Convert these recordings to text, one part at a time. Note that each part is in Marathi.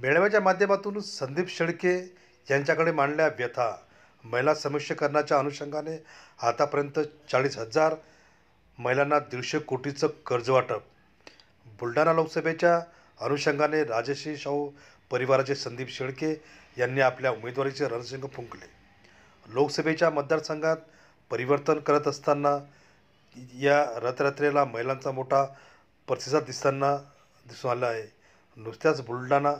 मेळाव्याच्या माध्यमातून संदीप शेळके यांच्याकडे मांडल्या व्यथा। महिला सक्षमीकरणाच्या अनुषंगाने आतापर्यंत 40,000 महिलांना 150 कोटीचं कर्ज वाटप। बुलढाणा लोकसभेच्या अनुषंगाने राजश्री शाहू परिवाराचे संदीप शेळके यांनी आपल्या उमेदवारीचे रणशिंग फुंकले। लोकसभेच्या मतदारसंघात परिवर्तन करत असताना या रथयात्रेला महिलांचा मोठा प्रतिसाद दिसून आला आहे। नुकत्याच बुलढाणा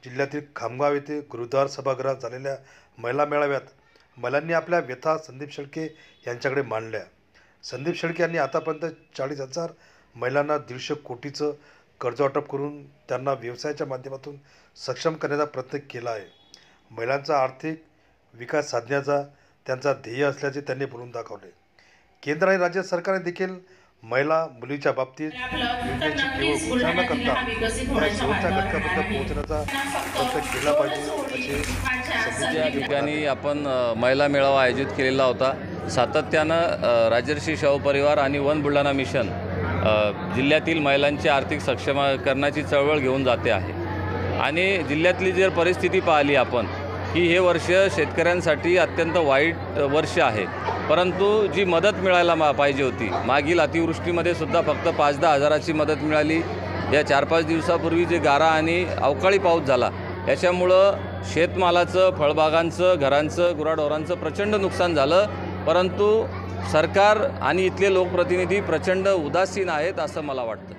जिल्ह्यातील खामगाव येथे गुरुद्वार सभागृहात झालेल्या महिला मेळाव्यात महिलांनी आपल्या व्यथा संदीप शेळके यांच्याकडे मांडल्या। संदीप शेळके यांनी आतापर्यंत 40,000 महिलांना 150 कोटीचं कर्ज वाटप करून त्यांना व्यवसायाच्या माध्यमातून सक्षम करण्याचा प्रयत्न केला आहे। महिलांचा आर्थिक विकास साधण्याचा त्यांचा ध्येय असल्याचे त्यांनी बोलून दाखवले। केंद्र आणि राज्य सरकारने देखील महिला मुलीच्या बाबतीत योजनेची केवळ घोषणा न करता त्या शेवटच्या घटकापर्यंत पोहोचण्याचा प्रयत्न केला पाहिजे असे या ठिकाणी आपण महिला मेळावा आयोजित केलेला होता। सातत्यानं राजर्षी शाहू परिवार आणि वन बुलढाणा मिशन जिल्ह्यातील महिलांची आर्थिक सक्षमीकरणाची चळवळ घेऊन जाते आहे। आणि जिल्ह्यातली जर परिस्थिती पाहिली आपण की हे वर्ष शेतकऱ्यांसाठी अत्यंत वाईट वर्ष आहे, परंतु जी मदत मिळायला पाहिजे होती, मागील अतिवृष्टीमध्ये सुद्धा फक्त 5-10 हजाराची मदत मिळाली। या 4-5 दिवसापूर्वी जे गारा आणि अवकाळी पाऊस झाला याच्यामुळं शेतमालाचं, फळबागांचं, घरांचं, गुराढोरांचं प्रचंड नुकसान झालं, परंतु सरकार आणि इथले लोकप्रतिनिधी प्रचंड उदासीन आहेत असं मला वाटतं।